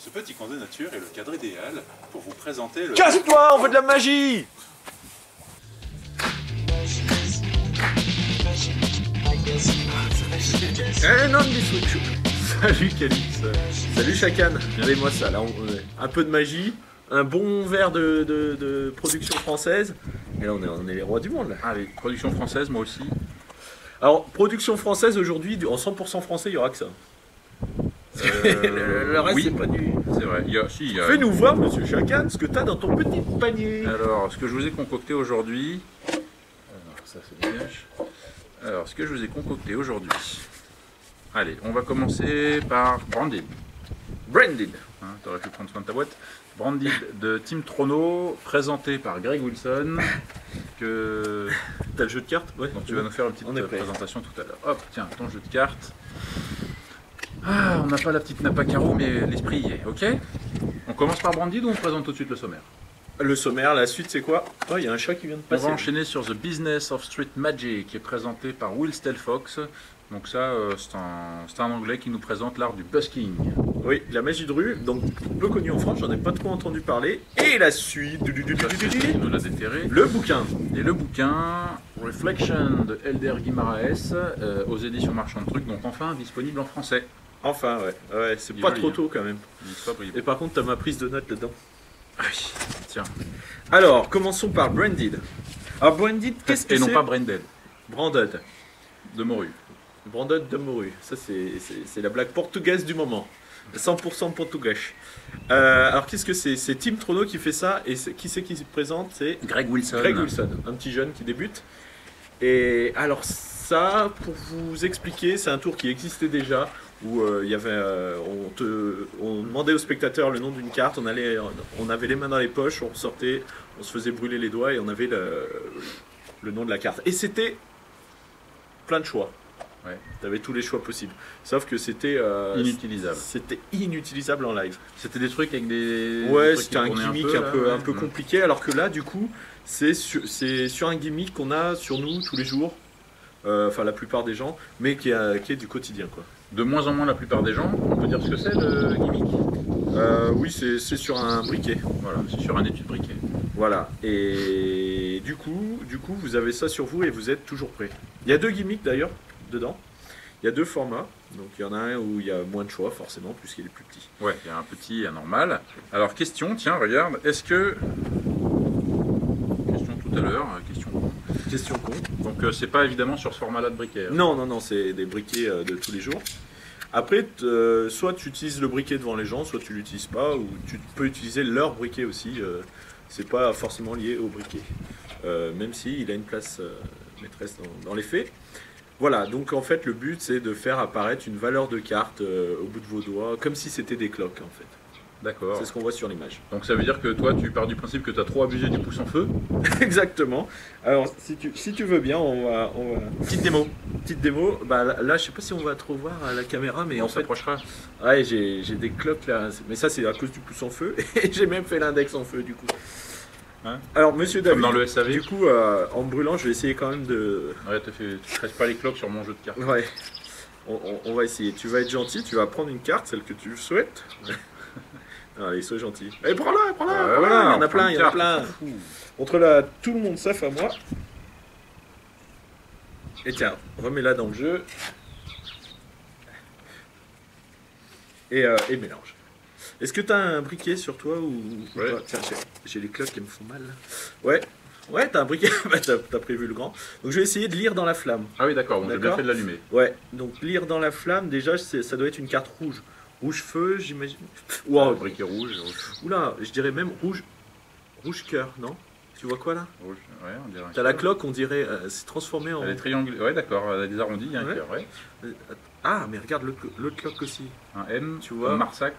Ce petit conte de nature est le cadre idéal pour vous présenter le... Casse-toi, on veut de la magie! Eh non, salut Calix. Salut Chacan. Regardez-moi ça, là, un peu de magie, un bon verre de production française. Et là, on est les rois du monde, là. Allez, production française, moi aussi. Alors, production française aujourd'hui, en 100% français, il y aura que ça. Le reste, oui, c'est pas du... c'est vrai. Fais-nous voir, monsieur Chacan, ce que t'as dans ton petit panier. Alors, ce que je vous ai concocté aujourd'hui... Alors, ça, c'est dégage. Alors, ce que je vous ai concocté aujourd'hui... Allez, on va commencer par Branded. Branded. Hein, t'aurais pu prendre soin de ta boîte. Branded de Team Trono, présenté par Greg Wilson. Que... T'as le jeu de cartes? Ouais. Donc tu vas nous faire une petite présentation tout à l'heure. Hop, tiens, ton jeu de cartes. Ah, on n'a pas la petite nappe à carreaux, mais l'esprit y est, ok? On commence par Branded ou on présente tout de suite le sommaire? Le sommaire, la suite, c'est quoi? Oh, il y a un chat qui vient de passer. On va enchaîner sur The Business of Street Magic, qui est présenté par Will Stelfox. Donc ça, c'est un anglais qui nous présente l'art du busking. Oui, la magie de rue, donc peu connu en France, j'en ai pas trop entendu parler. Et la suite, il nous l'a déterré. Le bouquin. Et le bouquin, Reflection de Elder Guimaraes, aux éditions Marchand de Trucs, donc enfin disponible en français. Enfin, ouais, c'est pas trop tôt quand même. Et par contre, t'as ma prise de notes dedans. Ah oui, tiens. Alors, commençons par Branded. Alors, Branded, qu'est-ce que c'est? Et non pas Branded. Branded. De morue. Branded de morue. Ça, c'est la blague portugaise du moment. 100% portugais. Alors, qu'est-ce que c'est? C'est Team Trono qui fait ça. Et qui c'est qui se présente? C'est Greg Wilson. Greg Wilson, un petit jeune qui débute. Et alors, ça, pour vous expliquer, c'est un tour qui existait déjà. Où il y avait, on demandait aux spectateurs le nom d'une carte, on avait les mains dans les poches, on sortait, on se faisait brûler les doigts et on avait le nom de la carte. Et c'était plein de choix. Ouais. Tu avais tous les choix possibles. Sauf que c'était inutilisable. C'était inutilisable en live. C'était des trucs avec des... Ouais, des trucs c'était un gimmick un peu compliqué. Alors que là, du coup, c'est sur un gimmick qu'on a sur nous tous les jours. Enfin, la plupart des gens, mais qui est du quotidien, quoi. De moins en moins la plupart des gens, on peut dire ce que c'est le gimmick? Oui, c'est sur un briquet. Voilà, c'est sur un étui de briquet. Voilà, et du coup, vous avez ça sur vous et vous êtes toujours prêt. Il y a deux gimmicks d'ailleurs, dedans. Il y a deux formats, donc il y en a un où il y a moins de choix, forcément, puisqu'il est plus petit. Ouais, il y a un petit et un normal. Alors, question, tiens, regarde, est-ce que... Question tout à l'heure, question con. Question con. Donc c'est pas évidemment sur ce format-là de briquet. Hein. Non, c'est des briquets de tous les jours. Après, soit tu utilises le briquet devant les gens, soit tu l'utilises pas, ou tu peux utiliser leur briquet aussi. C'est pas forcément lié au briquet, même s'il a une place maîtresse dans les faits. Voilà, donc en fait le but c'est de faire apparaître une valeur de carte au bout de vos doigts, comme si c'était des cloques en fait. D'accord. C'est ce qu'on voit sur l'image. Donc ça veut dire que toi, tu pars du principe que tu as trop abusé du pouce en feu? Exactement. Alors, si tu veux bien, on va... Petite démo. Petite démo. Bah, là, je sais pas si on va trop voir à la caméra, mais on en fait... s'approchera. Ouais, j'ai des cloques là. Mais ça, c'est à cause du pouce en feu. Et j'ai même fait l'index en feu, du coup. Hein? Alors, monsieur David, comme dans le SAV. Du coup, en brûlant, je vais essayer quand même de... Ouais, tu crèches pas les cloques sur mon jeu de cartes. Ouais. On va essayer. Tu vas être gentil, tu vas prendre une carte, celle que tu souhaites. Allez, sois gentil. Allez, prends-la, prends-la. Voilà, il y en a plein, il y en a plein. Montre-la à tout le monde sauf à moi. Et tiens, remets-la dans le jeu. Et mélange. Est-ce que tu as un briquet sur toi ou ouais. Tiens, j'ai les cloques qui me font mal. Ouais, t'as un briquet. Bah, t'as prévu le grand. Donc je vais essayer de lire dans la flamme. Ah oui, d'accord, j'ai bien fait de l'allumer. Ouais, donc lire dans la flamme, déjà, ça doit être une carte rouge. Rouge feu, j'imagine. Wow, briquet rouge. Oula, je dirais même rouge cœur, non? Tu vois quoi là? Rouge, ouais, on dirait. T'as la cloque, on dirait, c'est transformé en... Elle est triangulaire, ouais d'accord, elle a des arrondis, il y a un cœur, ouais. Ah, mais regarde l'autre cloque aussi. Un M, tu vois? Un Marsac.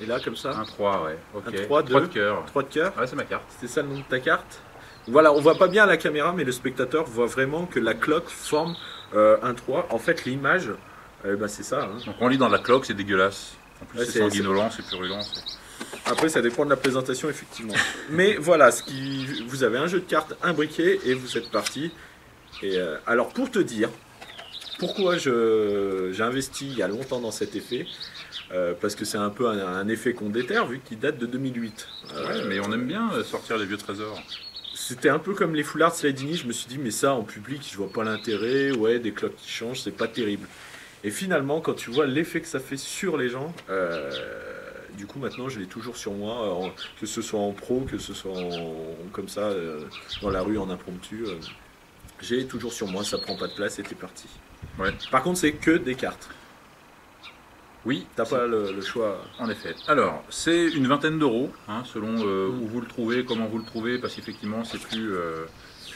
Et là, comme ça. Un 3, ouais, ok. Un 3 de cœur. 3 de cœur. Ouais, c'est ma carte. C'était ça le nom de ta carte? Voilà, on voit pas bien à la caméra, mais le spectateur voit vraiment que la cloque forme un 3. En fait, l'image, bah, c'est ça. Hein. Donc on lit dans la cloque, c'est dégueulasse. En plus, c'est sanguinolent, c'est purulent. Après, ça dépend de la présentation, effectivement. Mais voilà, vous avez un jeu de cartes, un briquet, et vous êtes parti. Et alors, pour te dire pourquoi j'ai investi il y a longtemps dans cet effet, parce que c'est un peu un effet qu'on déterre vu qu'il date de 2008. Ouais, mais on aime bien sortir les vieux trésors. C'était un peu comme les foulards de Slidini, je me suis dit mais ça en public je vois pas l'intérêt, ouais des cloques qui changent, c'est pas terrible. Et finalement quand tu vois l'effet que ça fait sur les gens, du coup maintenant je l'ai toujours sur moi, que ce soit en pro, que ce soit comme ça dans la rue en impromptu, j'ai toujours sur moi, ça prend pas de place et t'es parti. Ouais. Par contre c'est que des cartes. Oui, T'as pas le choix. en effet. Alors, c'est une vingtaine d'euros, hein, selon où vous le trouvez, comment vous le trouvez, parce qu'effectivement, c'est plus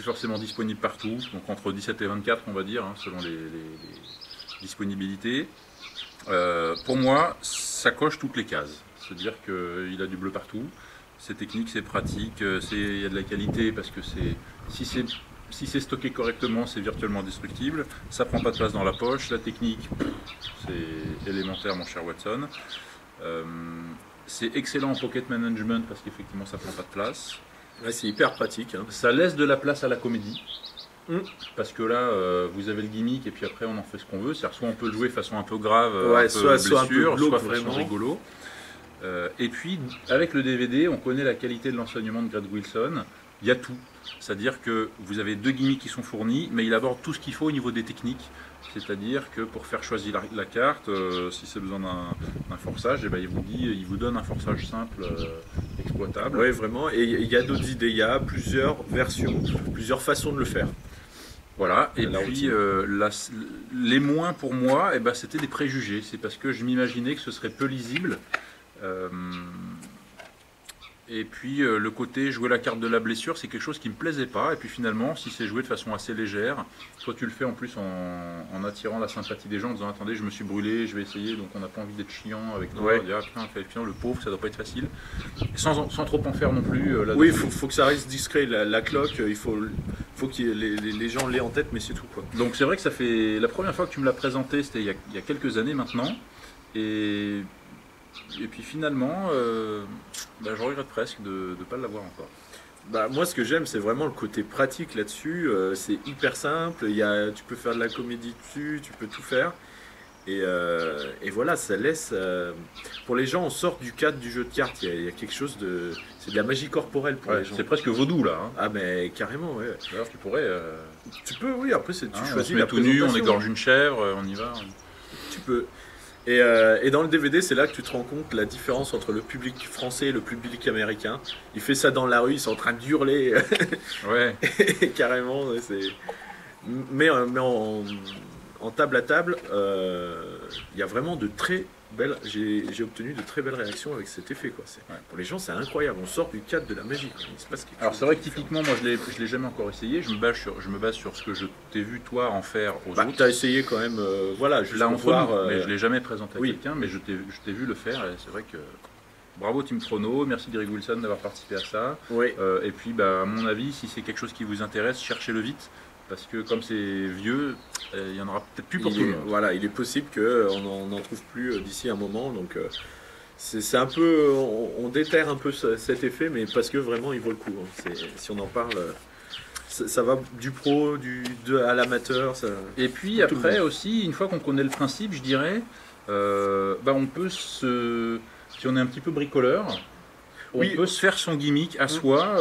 forcément disponible partout. Donc entre 17 et 24, on va dire, hein, selon les disponibilités. Pour moi, ça coche toutes les cases. C'est-à-dire qu'il a du bleu partout. C'est technique, c'est pratique, il y a de la qualité, parce que si c'est stocké correctement, c'est virtuellement destructible. Ça prend pas de place dans la poche. La technique, c'est élémentaire, mon cher Watson. C'est excellent en pocket management parce qu'effectivement, ça prend pas de place. Ouais, c'est hyper pratique. Hein. Ça laisse de la place à la comédie. Parce que là, vous avez le gimmick et puis après, on en fait ce qu'on veut. C'est-à-dire, soit on peut le jouer de façon un peu grave, ouais, un peu blessure, soit un peu glauque, soit de façon vraiment rigolo. Et puis, avec le DVD, on connaît la qualité de l'enseignement de Greg Wilson. Il y a tout. C'est-à-dire que vous avez 2 gimmicks qui sont fournis, mais il aborde tout ce qu'il faut au niveau des techniques. C'est-à-dire que pour faire choisir la carte, si c'est besoin d'un forçage, eh ben, il vous donne un forçage simple, exploitable. Oui, vraiment. Et il y a d'autres idées, il y a plusieurs versions, plusieurs façons de le faire. Voilà, et puis les moins pour moi, eh ben, c'était des préjugés. C'est parce que je m'imaginais que ce serait peu lisible. Et puis le côté jouer la carte de la blessure, c'est quelque chose qui ne me plaisait pas. Et puis finalement, si c'est joué de façon assez légère, soit tu le fais en plus en attirant la sympathie des gens, en disant attendez, je me suis brûlé, je vais essayer, donc on n'a pas envie d'être chiant avec toi. Ouais. On dit, ah, putain, le pauvre, ça doit pas être facile. Et sans trop en faire non plus. Oui, il faut que ça reste discret. La cloque, il faut que les gens l'aient en tête, mais c'est tout, quoi. Donc c'est vrai que ça fait. La première fois que tu me l'as présenté, c'était il y a quelques années maintenant. Et puis finalement, je regrette presque de ne pas l'avoir encore. Bah, moi, ce que j'aime, c'est vraiment le côté pratique là-dessus. C'est hyper simple. Tu peux faire de la comédie dessus, tu peux tout faire. Et voilà, ça laisse. Pour les gens, on sort du cadre du jeu de cartes. Il y a quelque chose de. C'est de la magie corporelle pour les gens. C'est presque vaudou là. Hein. Ah, mais carrément, ouais. Alors tu pourrais. Tu peux, oui, après, tu choisis on se met la tout nu, on présentation. égorge une chèvre, on y va. Tu peux. Et dans le DVD, c'est là que tu te rends compte la différence entre le public français et le public américain. Il fait ça dans la rue, ils sont en train d'hurler. Ouais. Carrément, mais en table à table, il y a vraiment de très belles. J'ai obtenu de très belles réactions avec cet effet, quoi. Pour les gens, c'est incroyable. On sort du cadre de la magie, quoi. Il se passe quelque Alors chose c'est vrai de que différent. typiquement, moi je l'ai jamais encore essayé. Je me base sur ce que je t'ai vu toi en faire aux autres. T'as essayé quand même, voilà, juste Là pour entre voir. nous, mais je l'ai jamais présenté à oui. quelqu'un, mais je t'ai vu le faire et c'est vrai que bravo Team Chrono, merci Greg Wilson d'avoir participé à ça. Oui. Et puis à mon avis, si c'est quelque chose qui vous intéresse, cherchez-le vite parce que comme c'est vieux, il y en aura peut-être plus pour tout le monde. Voilà, il est possible qu'on n'en trouve plus d'ici un moment, donc c'est un peu, on déterre un peu cet effet, mais parce que vraiment il vaut le coup. Hein. Si on en parle, ça va du pro, à l'amateur. Et puis après aussi, une fois qu'on connaît le principe, je dirais, on peut si on est un petit peu bricoleur, on peut se faire son gimmick à soi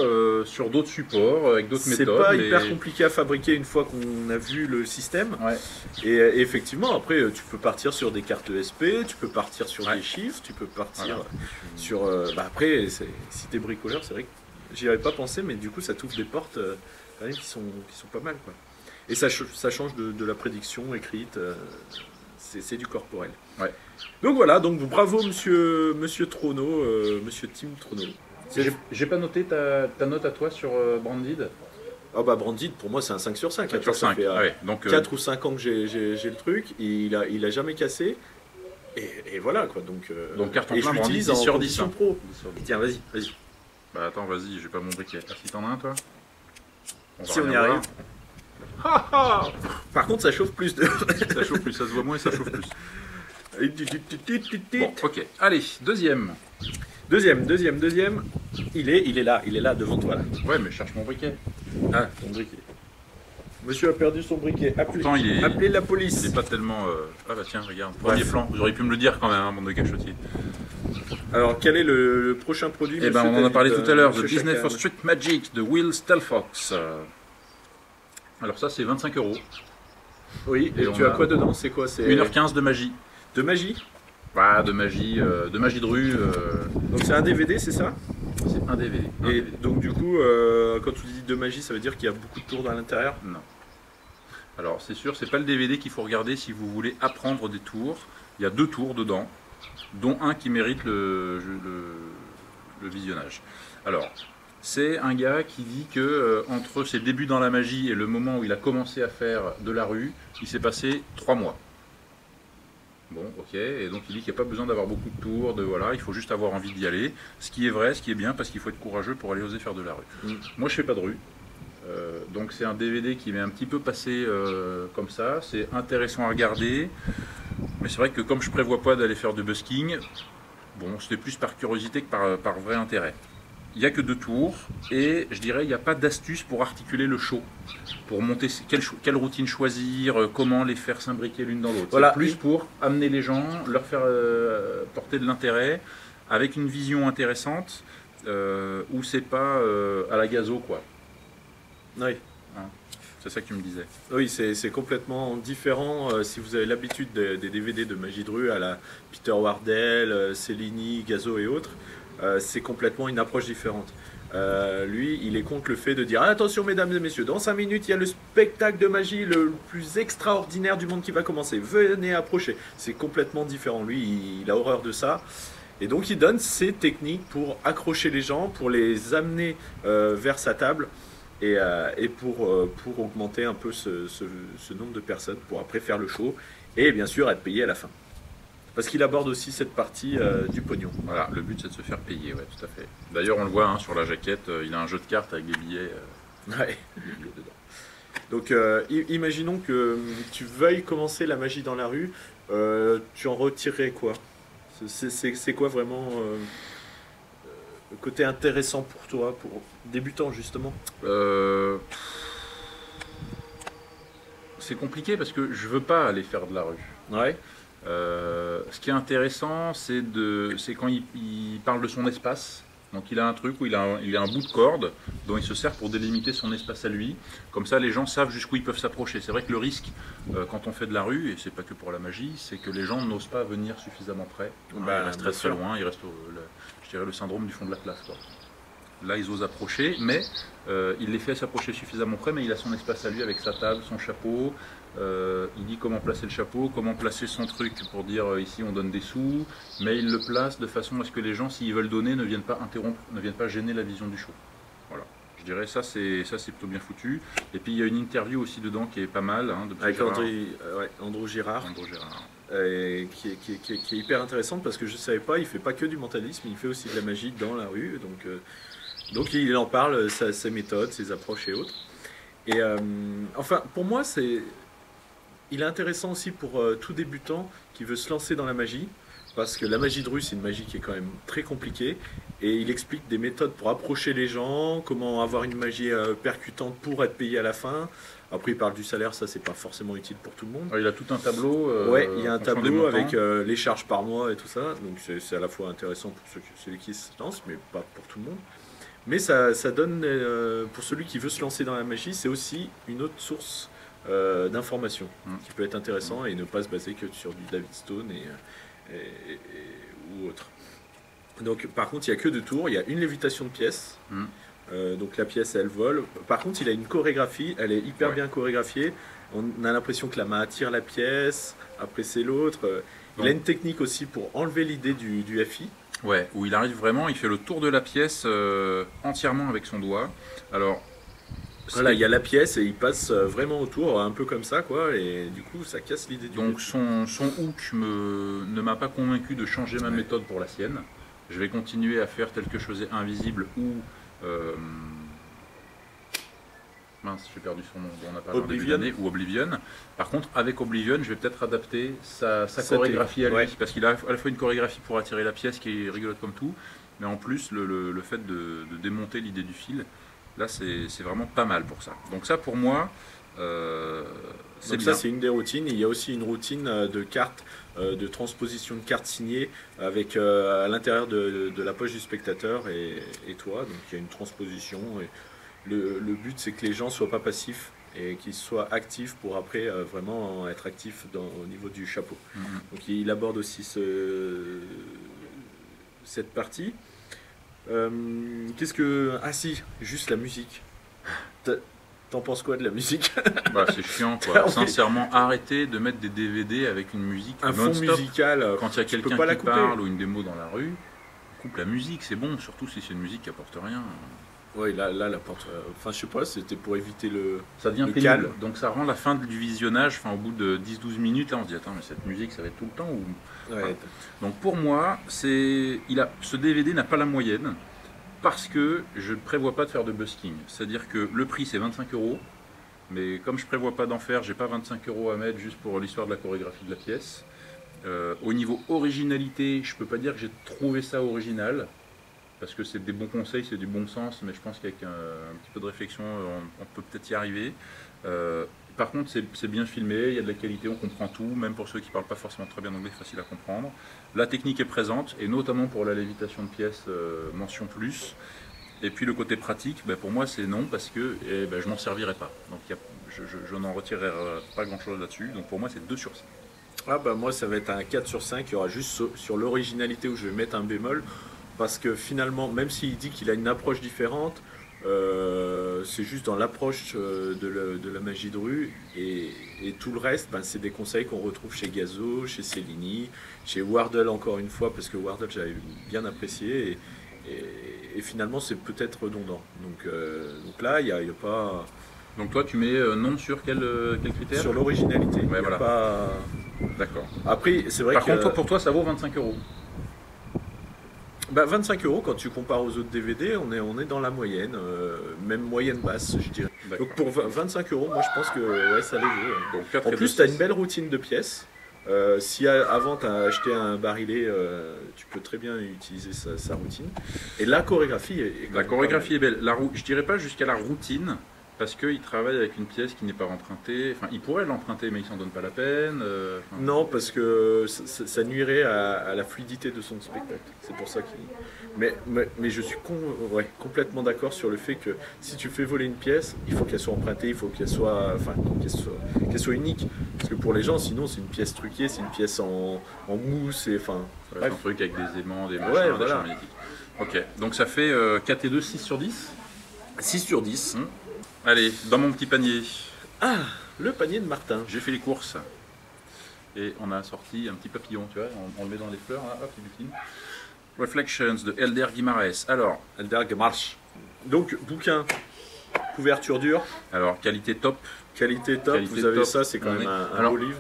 sur d'autres supports, avec d'autres méthodes. C'est pas hyper compliqué à fabriquer une fois qu'on a vu le système. Ouais. Et effectivement, après, tu peux partir sur des cartes ESP, tu peux partir sur des chiffres, tu peux partir sur... après, si t'es bricoleur, c'est vrai que j'y avais pas pensé, mais du coup, ça t'ouvre des portes quand même qui sont pas mal, quoi. Et ça change de la prédiction écrite. C'est du corporel. Ouais. Donc voilà, donc bravo monsieur Trono, monsieur Tim Trono. J'ai pas noté ta note à toi sur Branded. Ah bah Branded, pour moi c'est un 5 sur 5. 5 sur 5. Ça fait donc, 4 ou 5 ans que j'ai le truc, il a jamais cassé. Et voilà quoi. Donc carton et plein, je Branded, l'utilise 10 en sur 10. condition pro. Tiens, vas-y. Bah attends, vas-y, j'ai pas mon briquet. Ah, si t'en as un toi Si on y arrive. Par contre ça chauffe plus. Ça chauffe plus, ça se voit moins et ça chauffe plus. Bon, ok. Allez, deuxième. Deuxième. Il est là devant toi là. Ouais, mais cherche mon briquet. Ah, ton briquet. Monsieur a perdu son briquet. Pourtant, il Appelez la n'est police. pas tellement... Ah bah tiens, regarde, premier plan. Vous auriez pu me le dire quand même, hein, bande de cachotiers. Alors, quel est le prochain produit? Eh ben, on en a parlé tout à l'heure, The Monsieur Disney for Chacal. Street Magic de Will Stelfox. Alors ça, c'est 25 €. Oui, Et et on tu as a quoi dedans? C'est quoi? C'est 1h15 de magie. de magie? Bah, de magie de rue. Donc c'est un DVD, c'est ça? C'est un DVD. un Et DVD. donc du coup, quand tu dis de magie, ça veut dire qu'il y a beaucoup de tours dans l'intérieur? Non. Alors c'est sûr, c'est pas le DVD qu'il faut regarder si vous voulez apprendre des tours. Il y a 2 tours dedans, dont un qui mérite le visionnage. Alors, c'est un gars qui dit que entre ses débuts dans la magie et le moment où il a commencé à faire de la rue, il s'est passé 3 mois. Bon, ok, et donc il dit qu'il n'y a pas besoin d'avoir beaucoup de tours, voilà, il faut juste avoir envie d'y aller. Ce qui est vrai, ce qui est bien, parce qu'il faut être courageux pour aller oser faire de la rue. Moi, je fais pas de rue. Donc c'est un DVD qui m'est un petit peu passé comme ça, c'est intéressant à regarder, mais c'est vrai que comme je prévois pas d'aller faire de busking, bon, c'était plus par curiosité que par vrai intérêt. Il n'y a que 2 tours, et je dirais il n'y a pas d'astuce pour articuler le show, pour monter quelle routine choisir, comment les faire s'imbriquer l'une dans l'autre. Voilà. C'est plus pour amener les gens, leur faire porter de l'intérêt, avec une vision intéressante, où c'est pas à la gazo, quoi. Oui. C'est ça que tu me disais. Oui, c'est complètement différent. Si vous avez l'habitude des DVD de magie de rue à la Peter Wardell, Cellini, Gazo et autres, c'est complètement une approche différente. Lui, il est contre le fait de dire attention mesdames et messieurs, dans 5 minutes il y a le spectacle de magie le plus extraordinaire du monde qui va commencer, venez approcher. C'est complètement différent, lui il a horreur de ça. Et donc il donne ses techniques pour accrocher les gens, pour les amener vers sa table et pour augmenter un peu ce nombre de personnes pour après faire le show et bien sûr être payé à la fin. Parce qu'il aborde aussi cette partie du pognon. Voilà, le but c'est de se faire payer, ouais, tout à fait. D'ailleurs, on le voit hein, sur la jaquette, il a un jeu de cartes avec des billets, Ouais. des billets dedans. Donc imaginons que tu veuilles commencer la magie dans la rue, tu en retirerais quoi? C'est quoi vraiment le côté intéressant pour toi, pour débutant justement? C'est compliqué parce que je veux pas aller faire de la rue. Ouais. Ce qui est intéressant, c'est quand il parle de son espace. Donc il a un truc où il a un bout de corde dont il se sert pour délimiter son espace à lui. Comme ça, les gens savent jusqu'où ils peuvent s'approcher. C'est vrai que le risque, quand on fait de la rue, et c'est pas que pour la magie, c'est que les gens n'osent pas venir suffisamment près. Bah, Ils restent très très loin, ils restent je dirais le syndrome du fond de la classe, quoi. Là, ils osent approcher, mais il les fait s'approcher suffisamment près, mais il a son espace à lui avec sa table, son chapeau. Il dit comment placer le chapeau, comment placer son truc pour dire ici on donne des sous, mais il le place de façon à ce que les gens, s'ils veulent donner, ne viennent pas interrompre, ne viennent pas gêner la vision du show. Voilà. Je dirais ça c'est plutôt bien foutu. Et puis il y a une interview aussi dedans qui est pas mal. Hein, de Avec Gérard. Andrew Girard. Andrew Gérard. Qui est hyper intéressante parce que je ne savais pas, il fait pas que du mentalisme, il fait aussi de la magie dans la rue. Donc il en parle, ses méthodes, ses approches et autres. Et enfin, pour moi, il est intéressant aussi pour tout débutant qui veut se lancer dans la magie, parce que la magie de rue, c'est une magie qui est quand même très compliquée, et il explique des méthodes pour approcher les gens, comment avoir une magie percutante pour être payé à la fin. Après, il parle du salaire, ça c'est pas forcément utile pour tout le monde. Il a tout un tableau. Ouais, il y a un en fonction des tableau montants. avec les charges par mois et tout ça, donc c'est à la fois intéressant pour celui qui se lance, mais pas pour tout le monde. Mais ça donne, pour celui qui veut se lancer dans la magie, c'est aussi une autre source d'informations qui peut être intéressant et ne pas se baser que sur du David Stone ou autre. Donc par contre, il n'y a que 2 tours, il y a une lévitation de pièces. Donc la pièce elle vole. Par contre il a une chorégraphie, elle est hyper bien chorégraphiée. On a l'impression que la main attire la pièce, après c'est l'autre. Il a une technique aussi pour enlever l'idée du FI. Ouais, où il arrive vraiment, il fait le tour de la pièce entièrement avec son doigt. Alors, voilà, il y a la pièce et il passe vraiment autour, un peu comme ça quoi, et du coup ça casse l'idée du donc son hook ne m'a pas convaincu de changer ma méthode pour la sienne. Je vais continuer à faire tel que je faisais Invisible ou mince, j'ai perdu son nom, on a parlé en début d'année, ou Oblivion. Par contre, avec Oblivion, je vais peut-être adapter sa chorégraphie à lui, parce qu'il a à la fois une chorégraphie pour attirer la pièce qui est rigolote comme tout, mais en plus le fait de démonter l'idée du fil, là c'est vraiment pas mal pour ça. Donc ça pour moi, c'est Donc bien. ça, c'est une des routines. Il y a aussi une routine de cartes, de transposition de cartes signées avec à l'intérieur de la poche du spectateur et toi. Donc il y a une transposition. Et le but, c'est que les gens soient pas passifs et qu'ils soient actifs pour après vraiment être actifs au niveau du chapeau. Donc il aborde aussi cette partie. Qu'est-ce que... Ah si, juste la musique. T'en penses quoi de la musique? Bah, c'est chiant quoi. Sincèrement, arrêtez de mettre des DVD avec une musique Un fond non-stop. musical. Quand il y a tu peux quelqu'un pas la qui couper. parle ou une démo dans la rue, coupe la musique, c'est bon, surtout si c'est une musique qui apporte rien. Oui, là, la porte. Enfin, je sais pas, c'était pour éviter le. Ça devient Le pénible. calme. Donc ça rend la fin du visionnage, enfin au bout de 10-12 minutes, là on se dit attends mais cette musique ça va être tout le temps ou... Ouais. Donc pour moi, ce DVD n'a pas la moyenne parce que je ne prévois pas de faire de busking. C'est-à-dire que le prix c'est 25 €, mais comme je prévois pas d'en faire, j'ai pas 25 € à mettre juste pour l'histoire de la chorégraphie de la pièce. Au niveau originalité, je peux pas dire que j'ai trouvé ça original. Parce que c'est des bons conseils, c'est du bon sens, mais je pense qu'avec un petit peu de réflexion, on peut peut-être y arriver. Par contre, c'est bien filmé, il y a de la qualité, on comprend tout, même pour ceux qui ne parlent pas forcément très bien anglais, facile à comprendre. La technique est présente, et notamment pour la lévitation de pièces, mention plus. Et puis le côté pratique, ben pour moi c'est non, parce que je m'en servirai pas. Donc je n'en retirerai pas grand-chose là-dessus, donc pour moi c'est 2 sur 5. Ah bah moi ça va être un 4 sur 5, il y aura juste sur l'originalité où je vais mettre un bémol. Parce que finalement, même s'il dit qu'il a une approche différente, c'est juste dans l'approche de la magie de rue. Et tout le reste, ben, c'est des conseils qu'on retrouve chez Gazo, chez Cellini, chez Wardle encore une fois, parce que Wardle j'avais bien apprécié. Et finalement, c'est peut-être redondant. Donc là, il n'y a pas... Donc toi tu mets non sur quel critère? Sur l'originalité. Ouais, voilà. Pas... D'accord. Après, c'est vrai Par que... contre, pour toi ça vaut 25 €. Bah 25 € quand tu compares aux autres DVD, on est dans la moyenne, même moyenne basse, je dirais. Donc pour 25 €, moi je pense que ouais, ça les vaut. Donc 4 En et plus, 2, tu as 6. une belle routine de pièces. Si avant tu as acheté un barillet, tu peux très bien utiliser sa routine. Et la chorégraphie est quand La même chorégraphie est belle. Je dirais pas jusqu'à la routine, parce qu'il travaille avec une pièce qui n'est pas empruntée. Enfin, il pourrait l'emprunter, mais il s'en donne pas la peine. enfin, non, parce que ça nuirait à la fluidité de son spectacle. C'est pour ça qu'il... Mais je suis complètement d'accord sur le fait que si tu fais voler une pièce, il faut qu'elle soit empruntée, il faut qu'elle soit unique. Parce que pour les gens, sinon, c'est une pièce truquée, c'est une pièce en mousse. Et, enfin, Ouais, bref. un truc avec des aimants, des machins, Ouais, des voilà. champs magnétiques. Ok, donc ça fait 4 et 2, 6 sur 10. 6 sur 10. Allez, dans mon petit panier, Ah, le panier de Martin. j'ai fait les courses. Et on a sorti un petit papillon, tu vois, on le met dans les fleurs, là, hop, il butine. Reflections de Elder Guimaraes. Alors, Elder marche. Donc, bouquin, couverture dure, alors, qualité top. qualité top. Qualité vous avez top. ça, c'est quand On même est- un Alors, beau livre.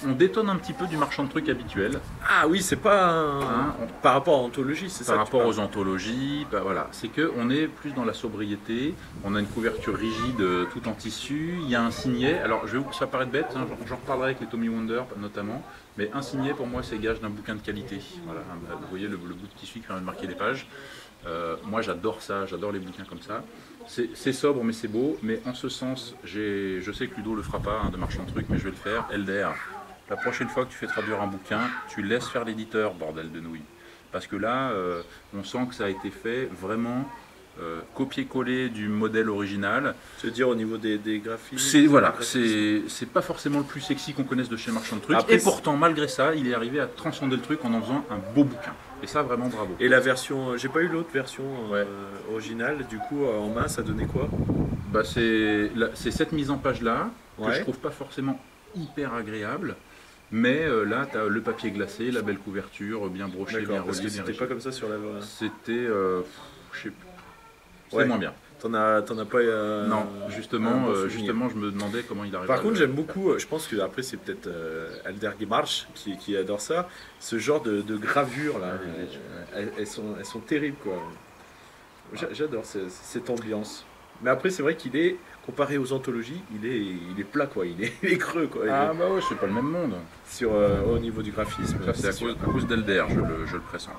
On détonne un petit peu du marchand de trucs habituel. Ah oui, c'est pas Hein, par rapport à Anthologie, c'est ça Par que tu rapport parles. aux anthologies, bah voilà, c'est que on est plus dans la sobriété. On a une couverture rigide, tout en tissu. Il y a un signet. Alors, ça paraît bête, hein, j'en reparlerai avec les Tommy Wonder notamment. Mais un signet, pour moi, c'est gage d'un bouquin de qualité. Voilà, vous voyez le bout de tissu qui permet de marquer les pages. Moi, j'adore ça. J'adore les bouquins comme ça. C'est sobre, mais c'est beau. Mais en ce sens, je sais que Ludo le fera pas, hein, de marchand de trucs, mais je vais le faire. Elder, la prochaine fois que tu fais traduire un bouquin, tu laisses faire l'éditeur, bordel de nouilles. Parce que là, on sent que ça a été fait vraiment copier-coller du modèle original. C'est-à-dire au niveau des graphismes. C'est pas forcément le plus sexy qu'on connaisse de chez Marchand de Trucs. Après, et pourtant, malgré ça, il est arrivé à transcender le truc en faisant un beau bouquin. Et ça, vraiment bravo. Et la version, j'ai pas eu l'autre version Ouais. originale, du coup en main ça donnait quoi? Bah, c'est cette mise en page là que Ouais. je trouve pas forcément hyper agréable. Mais là, tu as le papier glacé, la belle couverture, bien brochée, bien D'accord, parce que reliée, bien c'était riche. pas comme ça sur la... C'était, je sais plus. C'est Ouais. moins bien. T'en as pas... Non, un justement, bon souvenir. justement, je me demandais comment il arrive. Par à contre, le j'aime faire. beaucoup, je pense que après c'est peut-être Elder Gemarch qui adore ça, ce genre de gravures là, elles sont terribles quoi. J'adore cette ambiance. Mais après c'est vrai qu'il est, comparé aux anthologies, il est plat quoi, il est creux quoi. Ah bah ouais, c'est pas le même monde. Au niveau du graphisme. Ça, c'est à cause d'Elder, je le pressens.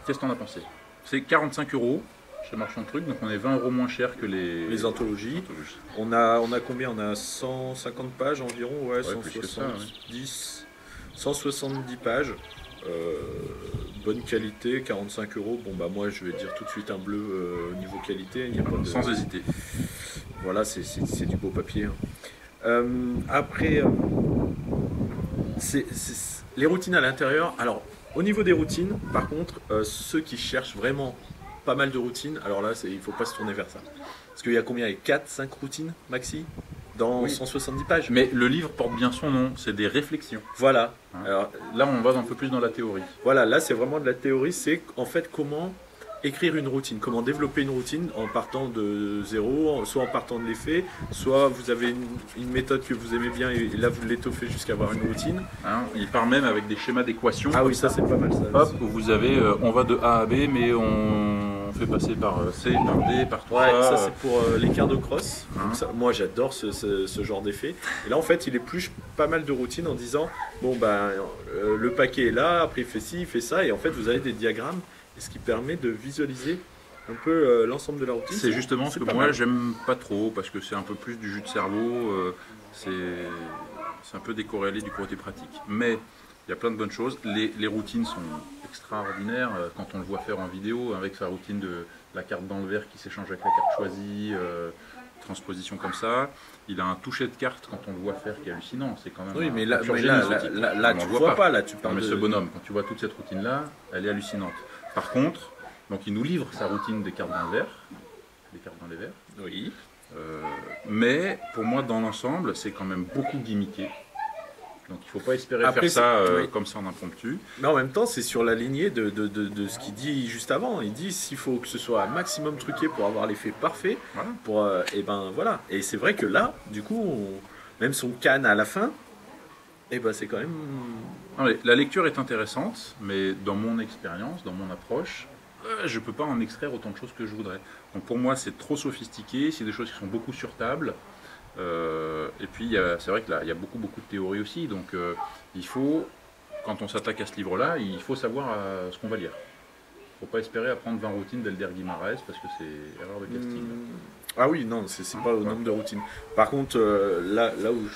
Qu'est-ce que t'en as pensé? C'est 45 €. chez Marchand de Trucs, donc on est 20 € moins cher que les anthologies. On a combien? On a 150 pages environ, ouais, 170, 170 pages. Bonne qualité, 45 €. Bon bah moi je vais dire tout de suite un bleu au niveau qualité. Il y a pas de... Sans hésiter. Voilà, c'est du beau papier. Après, les routines à l'intérieur. Alors au niveau des routines, par contre, ceux qui cherchent vraiment pas mal de routines, alors là il ne faut pas se tourner vers ça. Parce qu'il y a combien? Il y a 4, 5 routines maxi dans 170 pages. Mais le livre porte bien son nom, c'est des réflexions. Voilà. Hein. Alors, là, on va un peu plus dans la théorie. Voilà, là, c'est vraiment de la théorie. C'est en fait comment écrire une routine, comment développer une routine en partant de zéro, soit en partant de l'effet, soit vous avez une méthode que vous aimez bien et là, vous l'étoffez jusqu'à avoir une routine. Hein, il part même avec des schémas d'équations. Ah oui, ça, c'est pas mal. Ça, hop, où vous avez, on va de A à B, mais on fait passer par C, par D, par 3. Ouais, ça c'est pour les quarts de crosse. Hein. Donc ça, moi j'adore ce genre d'effet. Et là en fait il épluche pas mal de routines en disant bon ben le paquet est là, après il fait ci, il fait ça, et en fait vous avez des diagrammes, et ce qui permet de visualiser un peu l'ensemble de la routine. C'est justement ce que moi j'aime pas trop, parce que c'est un peu plus du jus de cerveau, c'est un peu décorrélé du côté pratique. Mais il y a plein de bonnes choses. Les routines sont extraordinaires quand on le voit faire en vidéo, avec sa routine de la carte dans le verre qui s'échange avec la carte choisie, transposition comme ça. Il a un toucher de carte quand on le voit faire qui est hallucinant. C'est quand même oui, mais là tu ne vois pas. Là, tu parles mais ce bonhomme, quand tu vois toute cette routine-là, elle est hallucinante. Par contre, donc il nous livre sa routine des cartes dans le verre, des cartes dans les verres. Oui. Mais pour moi, dans l'ensemble, c'est quand même beaucoup gimmické. Donc il ne faut pas espérer après, faire ça comme ça en impromptu. Mais en même temps, c'est sur la lignée de ce qu'il dit juste avant. Il dit s'il faut que ce soit un maximum truqué pour avoir l'effet parfait. Voilà. Et ben voilà. Et c'est vrai que là, du coup, même son canne à la fin, et ben c'est quand même. Non, la lecture est intéressante, mais dans mon expérience, dans mon approche, je ne peux pas en extraire autant de choses que je voudrais. Donc pour moi, c'est trop sophistiqué. C'est des choses qui sont beaucoup sur table. Et puis c'est vrai que là il y a beaucoup de théories aussi, donc il faut, quand on s'attaque à ce livre-là, il faut savoir ce qu'on va lire. Il ne faut pas espérer apprendre 20 routines d'Elder Guimarães parce que c'est erreur de casting. Ah oui, non, c'est pas au nombre de routines. Par contre, là où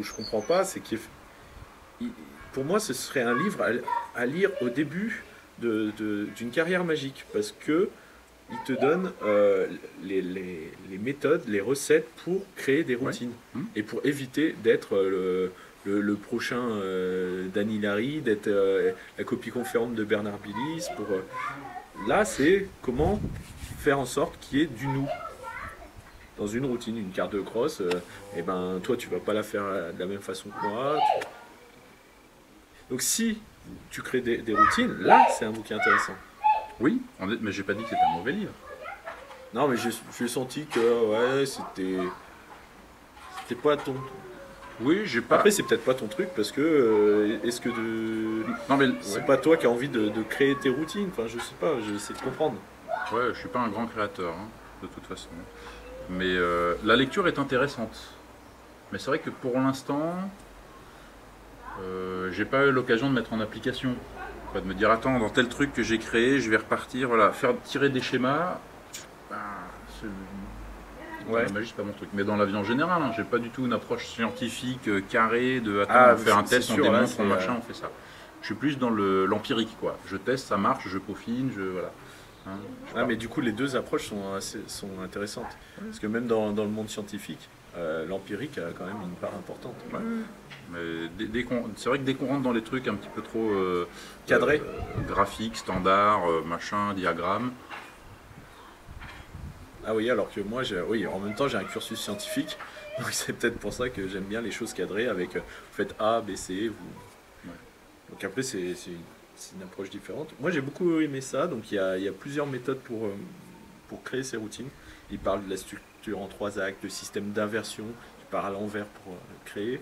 je comprends pas, c'est que pour moi ce serait un livre à lire au début d'une carrière magique, parce que il te donne les méthodes, les recettes pour créer des routines. Ouais. Et pour éviter d'être le prochain Dany Larry, d'être la copie conforme de Bernard Billis. Là, c'est comment faire en sorte qu'il y ait du nous. Dans une routine, une carte de crosse, et ben, toi, tu vas pas la faire de la même façon que moi. Donc si tu crées des routines, là, c'est un bouquin intéressant. Oui, mais j'ai pas dit que c'était un mauvais livre. Non, mais j'ai senti que ouais, c'était pas ton. Oui, j'ai pas. Après, c'est peut-être pas ton truc parce que est-ce que non mais c'est pas toi qui as envie de créer tes routines. Enfin, je sais pas, j'essaie de comprendre. Ouais, je suis pas un grand créateur hein, de toute façon. Mais la lecture est intéressante. Mais c'est vrai que pour l'instant, j'ai pas eu l'occasion de mettre en application. De me dire attends, dans tel truc que j'ai créé, je vais repartir, voilà, faire tirer des schémas, la magie c'est pas mon truc. Mais dans la vie en général, hein, j'ai pas du tout une approche scientifique carrée de attends, on fait un test, on démontre, on machin, on fait ça. Je suis plus dans l'empirique quoi. Je teste, ça marche, je peaufine, voilà. Hein, mais du coup les deux approches sont intéressantes. Ouais. Parce que même dans le monde scientifique, l'empirique a quand même une part importante. Ouais. Mais c'est vrai que dès qu'on rentre dans les trucs un petit peu trop cadrés, graphiques, standards, machin, diagrammes. Ah oui, alors que moi, en même temps, j'ai un cursus scientifique, donc c'est peut-être pour ça que j'aime bien les choses cadrées avec vous faites A, B, C. Donc après, c'est une approche différente. Moi, j'ai beaucoup aimé ça, donc il y a plusieurs méthodes pour créer ces routines. Il parle de la structure en 3 actes, le système d'inversion, il part à l'envers pour créer.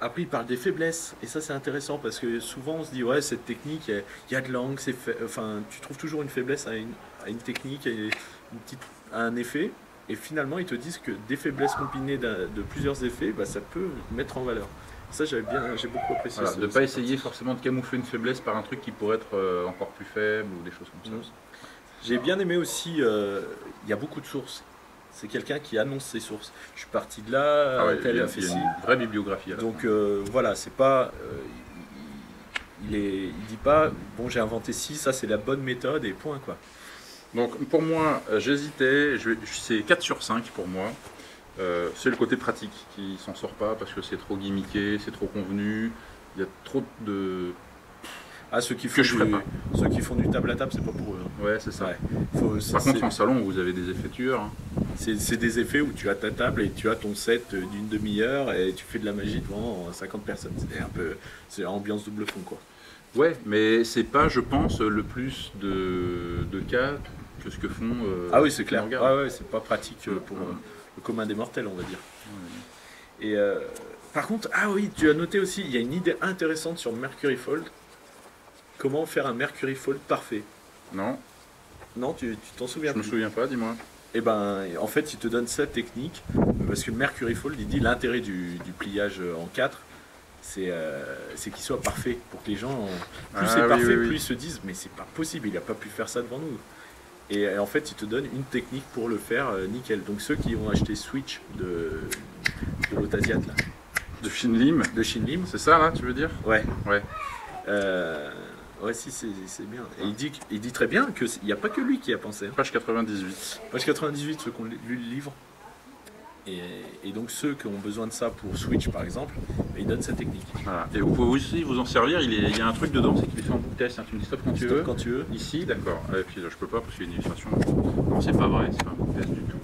Après, il parle des faiblesses, et ça c'est intéressant parce que souvent on se dit ouais, cette technique, il y a de l'angle, enfin, tu trouves toujours une faiblesse à une technique, à un effet, et finalement ils te disent que des faiblesses combinées de plusieurs effets, bah, ça peut mettre en valeur. Ça j'ai beaucoup apprécié. Voilà, de ne pas essayer forcément de camoufler une faiblesse par un truc qui pourrait être encore plus faible ou des choses comme ça. J'ai bien aimé aussi, il y a beaucoup de sources. C'est quelqu'un qui annonce ses sources. Je suis parti de là, Ah ouais, tel il y a a fait il y a ci. une vraie bibliographie à la Donc fin. voilà, c'est pas. Il dit pas, bon, j'ai inventé ci, ça c'est la bonne méthode et point quoi. Donc pour moi, j'hésitais, c'est 4 sur 5 pour moi. C'est le côté pratique qui s'en sort pas parce que c'est trop gimmické, c'est trop convenu, il y a trop de... Ah, ceux qui Que je ferais pas. ceux qui font du table à table, c'est pas pour eux. Hein. Ouais, c'est ça. Ouais. Faut- Par c'est- contre, en salon, vous avez des effectueurs. Hein. c'est des effets où tu as ta table et tu as ton set d'une demi-heure et tu fais de la magie devant 50 personnes. C'est un peu, c'est ambiance double fond quoi. Ouais, mais c'est pas, je pense, le plus de cas que ce que font... Ah oui, c'est ceux qui clair. nous regardent. Ah ouais, c'est pas pratique pour le commun des mortels, on va dire. Et par contre, ah oui, tu as noté aussi, il y a une idée intéressante sur Mercury Fold. Comment faire un Mercury Fold parfait? Non, Non, tu t'en souviens je me plus. souviens pas, dis-moi. Et ben, en fait, il te donne sa technique parce que le Mercury Fold, il dit l'intérêt du pliage en 4, c'est qu'il soit parfait pour que les gens, plus Ah c'est oui, parfait, oui, oui. plus ils se disent mais c'est pas possible, il a pas pu faire ça devant nous. Et en fait, il te donne une technique pour le faire nickel. Donc ceux qui ont acheté Switch de l'Autasiat là, De Shinlim, de Shinlim, c'est ça là, tu veux dire? ouais. Ouais. Ouais, si, c'est bien. Et il dit très bien qu'il n'y a pas que lui qui a pensé. Hein. Page 98. Page 98, ceux qui ont lu le livre. Et donc ceux qui ont besoin de ça pour Switch par exemple, il donne sa technique. Voilà. Et vous pouvez aussi vous en servir, il y a un truc dedans, c'est qu'il est fait en book test, hein. Tu me dis stop quand tu Stop veux. quand tu veux. Ici, d'accord. Et puis là, je peux pas parce qu'il y a une illustration. Non, c'est pas vrai, c'est pas un book test du tout.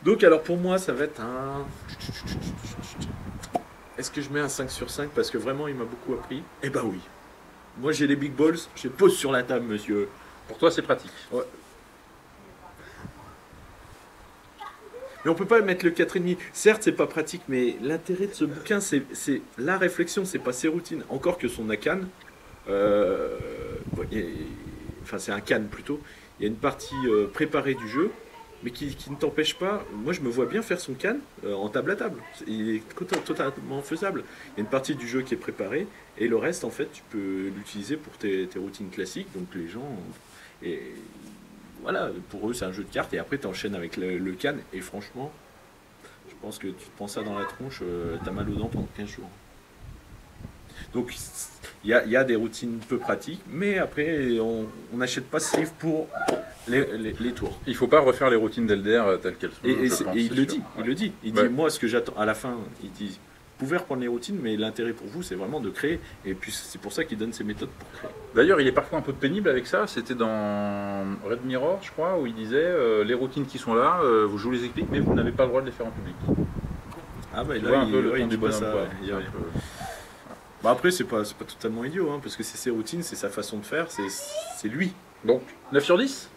Donc alors pour moi ça va être un... Est-ce que je mets un 5 sur 5 parce que vraiment il m'a beaucoup appris? Eh ben oui. Moi j'ai les big balls, je les pose sur la table monsieur. Pour toi, c'est pratique. Ouais. Mais on peut pas mettre le 4,5. Certes, c'est pas pratique, mais l'intérêt de ce bouquin, c'est la réflexion, c'est pas ses routines. Encore que son Akan, enfin c'est un can plutôt, il y a une partie préparée du jeu, mais qui ne t'empêche pas. Moi, je me vois bien faire son can en table à table. Il est totalement faisable. Il y a une partie du jeu qui est préparée, et le reste, en fait, tu peux l'utiliser pour tes routines classiques. Donc les gens. Et voilà, pour eux, c'est un jeu de cartes, et après, tu enchaînes avec le can, et franchement, je pense que tu te prends ça dans la tronche, t'as mal aux dents pendant 15 jours. Donc, il y a des routines peu pratiques, mais après, on n'achète pas ce livre pour les tours. Il faut pas refaire les routines d'Elder telles qu'elles sont. Et, je pense, il c'est le sûr. dit, il le dit. Il Ouais. dit, moi, ce que j'attends, à la fin, il dit, vous pouvez reprendre les routines, mais l'intérêt pour vous, c'est vraiment de créer. Et puis, c'est pour ça qu'il donne ses méthodes pour créer. D'ailleurs, il est parfois un peu pénible avec ça. C'était dans Red Mirror, je crois, où il disait les routines qui sont là, je vous les explique, mais vous n'avez pas le droit de les faire en public. Ah, bah, Tu là, vois un peu le ouais, temps il du dit pas bonhomme, ça, quoi. ouais. C'est un peu- Bah, après, c'est pas totalement idiot, hein, parce que c'est ses routines, c'est sa façon de faire, c'est lui. Donc, 9 sur 10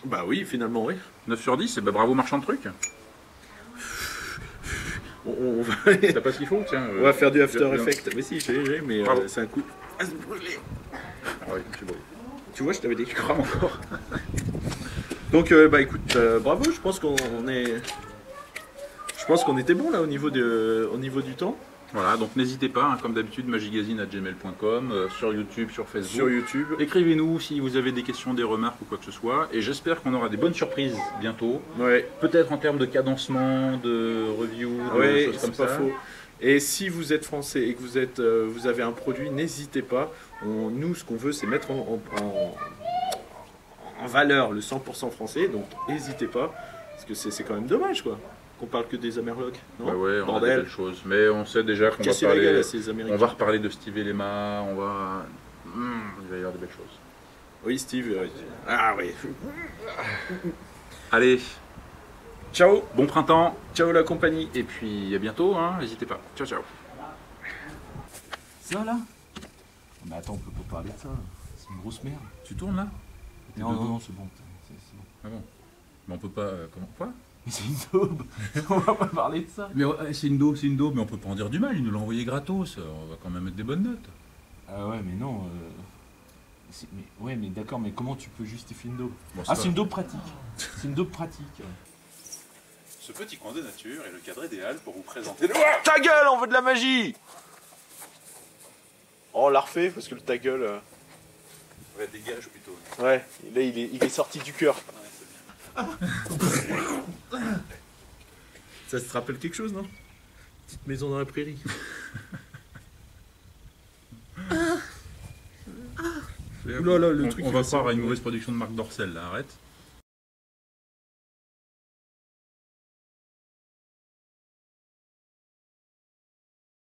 Bah oui, finalement, oui. 9 sur 10, et ben bravo marchand de trucs. On va, T'as pas ce qu'il faut, tiens. on va faire du After viens- Effects. Mais si, j'ai, mais Bravo. c'est un coup. Ah, c'est brûlé. Ah oui, c'est beau. Tu vois, je t'avais dit. Tu crames encore. Donc, bah écoute, bravo, je pense qu'on est. Je pense qu'on était bon là au niveau du temps. Voilà, donc n'hésitez pas, hein, comme d'habitude, magigazine@gmail.com, sur YouTube, sur Facebook. Sur YouTube. Écrivez-nous si vous avez des questions, des remarques ou quoi que ce soit. Et j'espère qu'on aura des bonnes surprises bientôt. Ouais, Peut-être en termes de cadencement, de review, de ouais, choses comme c'est pas ça. faux. Et si vous êtes français et que vous avez un produit, n'hésitez pas. Nous, ce qu'on veut, c'est mettre en valeur le 100% français. Donc, n'hésitez pas, parce que c'est quand même dommage, quoi, qu'on parle que des Amerlocs. Non, Bah ouais, on a des bordel. belles choses. Mais on sait déjà qu'on va Casser la gueule parler. à ces Américains. On va reparler de Steve et Lema, il va y avoir des belles choses. Oui, Steve. Ah oui. Allez, Ciao, bon printemps, ciao la compagnie. et puis à bientôt, hein, n'hésitez pas. Ciao, ciao. Ça là? Mais attends, on peut pas parler de ça. C'est une grosse merde. Tu tournes là? Non, non, non, c'est bon. C'est bon. Ah bon. Mais on peut pas. Comment? Quoi? Mais c'est une daube. On va pas parler de ça. Mais c'est une daube, mais on peut pas en dire du mal, il nous l'a envoyé gratos, on va quand même mettre des bonnes notes. Ah ouais, mais non. Ouais, mais d'accord, mais comment tu peux justifier une daube? Bon, Ah, pas- c'est une daube pratique. C'est une daube pratique. Ce petit coin de nature est le cadre idéal pour vous présenter le... Ta gueule, on veut de la magie. Oh, on l'a refait parce que le ta gueule. Ouais, dégage plutôt. Ouais, là il est sorti du cœur. Ouais, c'est bien. Ça te rappelle quelque chose, non? Petite maison dans la prairie. Oula là, le truc. On va croire à une mauvaise production de Marc Dorcel, là, arrête.